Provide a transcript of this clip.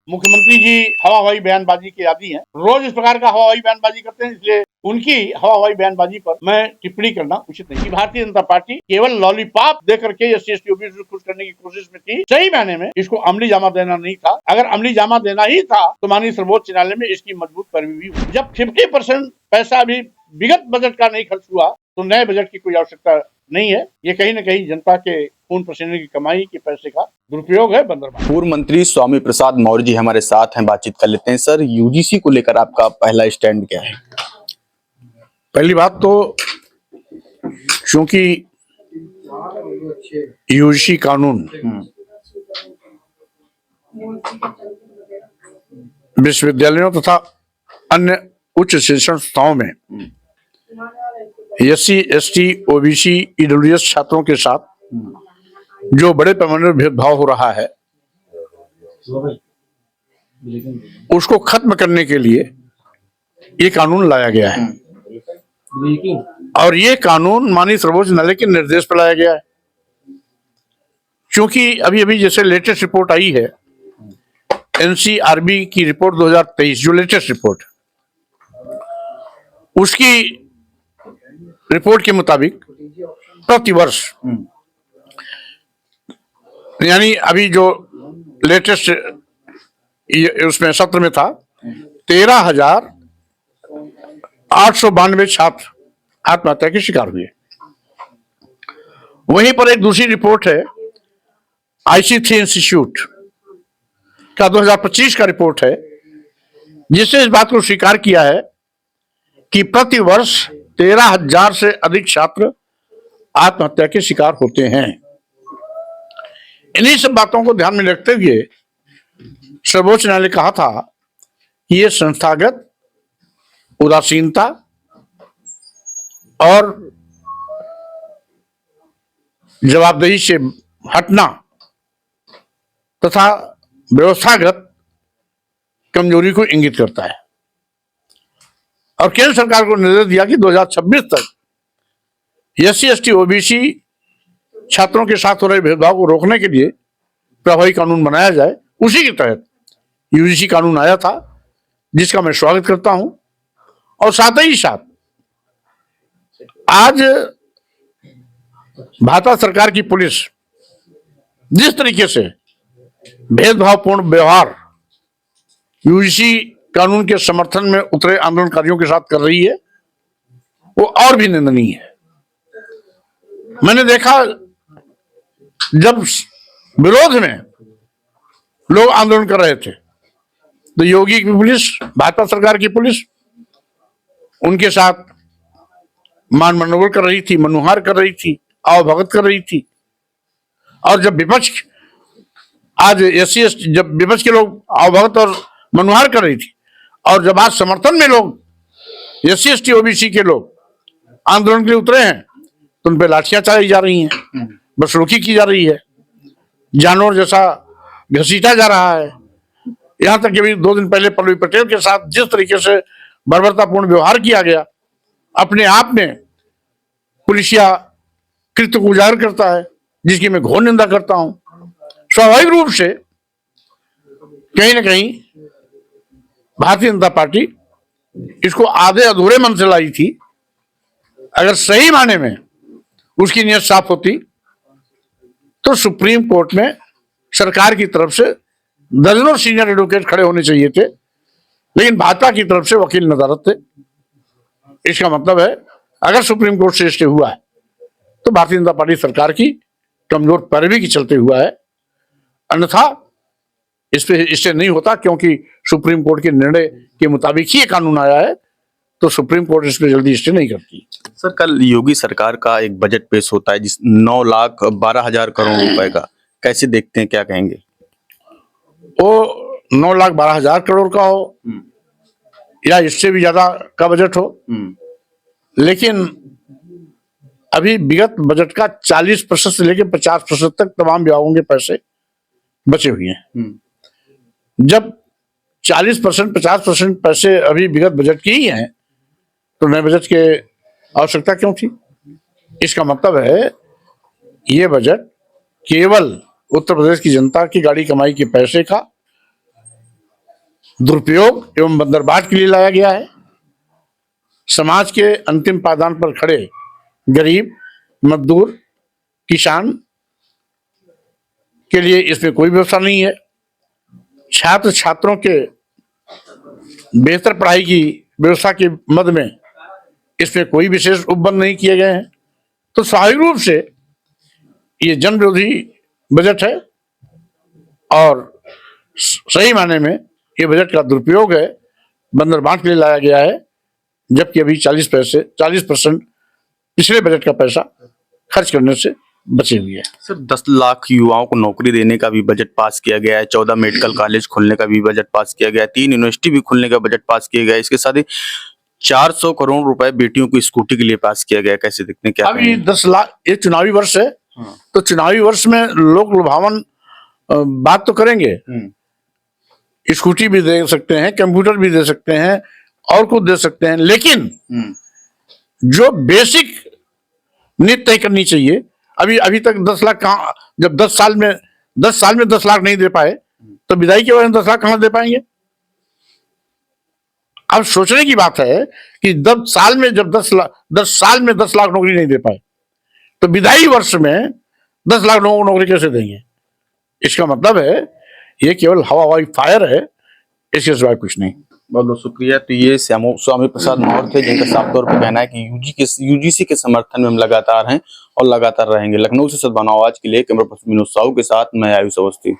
मुख्यमंत्री जी हवा हवाई बयानबाजी के आदी हैं, रोज इस प्रकार का हवा हवाई बयानबाजी करते हैं, इसलिए उनकी हवा हवाई बयानबाजी पर मैं टिप्पणी करना उचित नहीं। भारतीय जनता पार्टी केवल लॉलीपॉप दे करके एससी एसटी ओबीसी को खुश करने की कोशिश में थी। सही मायने में इसको अमली जामा देना नहीं था। अगर अमली जामा देना ही था तो माननीय सर्वोच्च न्यायालय में इसकी मजबूत पैरवी भी हुई। जब 50% पैसा भी विगत बजट का नहीं खर्च हुआ तो नए बजट की कोई आवश्यकता नहीं है। ये कहीं न कहीं जनता के खून पसीने की कमाई के पैसे का दुरुपयोग है, बंदरबांट। पूर्व मंत्री स्वामी प्रसाद मौर्य जी हमारे साथ हैं, बातचीत कर लेते हैं। सर, यूजीसी को लेकर आपका पहला स्टैंड क्या है? पहली बात तो क्योंकि यूजीसी कानून विश्वविद्यालयों तथा अन्य उच्च शिक्षण संस्थाओं में एससी एसटी ओबीसी ईडब्ल्यूएस छात्रों के साथ जो बड़े पैमाने पर भेदभाव हो रहा है उसको खत्म करने के लिए ये कानून लाया गया है और ये कानून माननीय सर्वोच्च न्यायालय के निर्देश पर लाया गया है। क्योंकि अभी अभी जैसे लेटेस्ट रिपोर्ट आई है एनसीआरबी की रिपोर्ट 2023 जो लेटेस्ट रिपोर्ट, उसकी रिपोर्ट के मुताबिक प्रतिवर्ष यानी अभी जो लेटेस्ट उसमें सत्र में था 13,892 छात्र आत्महत्या के शिकार हुए। वहीं पर एक दूसरी रिपोर्ट है IC3 इंस्टीट्यूट का 2025 का रिपोर्ट है जिससे इस बात को स्वीकार किया है कि प्रति वर्ष 13,000 से अधिक छात्र आत्महत्या के शिकार होते हैं। इन्हीं सब बातों को ध्यान में रखते हुए सर्वोच्च न्यायालय ने कहा था कि ये संस्थागत उदासीनता और जवाबदेही से हटना तथा व्यवस्थागत कमजोरी को इंगित करता है और केंद्र सरकार को निर्देश दिया कि 2026 तक एससी एसटी ओबीसी छात्रों के साथ हो रहे भेदभाव को रोकने के लिए प्रभावी कानून बनाया जाए। उसी के तहत यूजीसी कानून आया था जिसका मैं स्वागत करता हूं और साथ ही साथ आज भाजपा सरकार की पुलिस जिस तरीके से भेदभावपूर्ण व्यवहार यूजीसी कानून के समर्थन में उतरे आंदोलनकारियों के साथ कर रही है वो और भी निंदनीय है। मैंने देखा जब विरोध में लोग आंदोलन कर रहे थे तो योगी की पुलिस, भाजपा सरकार की पुलिस उनके साथ मान मनोबल कर रही थी, मनुहार कर रही थी, आवभगत कर रही थी। और जब विपक्ष आज एससी एसटी जब विपक्ष के लोग आवभगत और मनुहार कर रही थी और जब आज समर्थन में लोग एससी एसटी ओबीसी के लोग आंदोलन के लिए उतरे हैं तो उन पर लाठियां चलाई जा रही हैं, बसरुखी की जा रही है, जानवर जैसा घसीटा जा रहा है। यहां तक कि 2 दिन पहले पल्लवी पटेल के साथ जिस तरीके से बर्बरतापूर्ण व्यवहार किया गया अपने आप में पुलिसिया कृत्य को उजागर करता है जिसकी मैं घोर निंदा करता हूं। स्वाभाविक रूप से कहीं ना कहीं भारतीय जनता पार्टी इसको आधे अधूरे मन से लाई थी। अगर सही माने में उसकी नीयत साफ होती तो सुप्रीम कोर्ट में सरकार की तरफ से दर्जनों सीनियर एडवोकेट खड़े होने चाहिए थे, लेकिन भाजपा की तरफ से वकील नदारत थे। इसका मतलब है अगर सुप्रीम कोर्ट से स्टे हुआ है तो भारतीय जनता पार्टी सरकार की कमजोर पैरवी के चलते हुआ है, अन्यथा इस पे स्टे नहीं होता क्योंकि सुप्रीम कोर्ट के निर्णय के मुताबिक ही ये कानून आया है तो सुप्रीम कोर्ट इस पे जल्दी स्टे नहीं करती। सर, कल योगी सरकार का एक बजट पेश होता है जिस 9,12,000 करोड़ रुपए का, कैसे देखते हैं, क्या कहेंगे? वो 9,12,000 करोड़ का हो या इससे भी ज्यादा का बजट हो, लेकिन अभी विगत बजट का 40% से लेकर 50% तक तमाम विभागों के पैसे बचे हुए हैं। जब 40% 50% पैसे अभी विगत बजट के ही हैं तो नए बजट के आवश्यकता क्यों थी? इसका मतलब है ये बजट केवल उत्तर प्रदेश की जनता की गाड़ी कमाई के पैसे का दुरुपयोग एवं बंदरबाट के लिए लाया गया है। समाज के अंतिम पायदान पर खड़े गरीब, मजदूर, किसान के लिए इसमें कोई व्यवस्था नहीं है। छात्र छात्रों के बेहतर पढ़ाई की व्यवस्था के मद में इसमें कोई विशेष उपबंध नहीं किए गए हैं। तो स्वाभाविक रूप से ये जन विरोधी बजट है और सही मायने में ये बजट का दुरुपयोग है, बंदरबाट के लिए लाया गया है, जबकि अभी 40% पिछले बजट का पैसा खर्च करने से बचे हुए हैं। सर 10 लाख युवाओं को नौकरी देने का भी बजट पास किया गया है, 14 मेडिकल कॉलेज खोलने का भी बजट पास किया गया है, 3 यूनिवर्सिटी भी खोलने का बजट पास किया गया है। इसके साथ ही 400 करोड़ रुपए बेटियों को स्कूटी के लिए पास किया गया है। कैसे देखते हैं, क्या अभी कहेंगे? 10 लाख, ये चुनावी वर्ष है, तो चुनावी वर्ष में लोग लुभावन बात तो करेंगे। स्कूटी भी दे सकते हैं, कंप्यूटर भी दे सकते हैं और कुछ दे सकते हैं, लेकिन जो बेसिक नीति तय करनी चाहिए। अभी तक 10 लाख कहाँ, जब 10 साल में 10 लाख नहीं दे पाए तो विदाई के बाद में 10 लाख कहां दे पाएंगे। अब सोचने की बात है कि 10 साल में जब 10 लाख नौकरी नहीं दे पाए तो विदाई वर्ष में 10 लाख लोगों को नौकरी कैसे देंगे। इसका मतलब है ये केवल हवाई फायर है, इसके सिवाय कुछ नहीं। बहुत बहुत शुक्रिया। तो ये स्वामी प्रसाद मौर्य थे, जिनका साफ तौर पर कहना है कि यूजीसी के समर्थन में हम लगातार हैं और लगातार रहेंगे। लखनऊ से सद्भावना आवाज के लिए कैमरा पर्सन विनोद साहू के साथ मैं आयुष अवस्थी।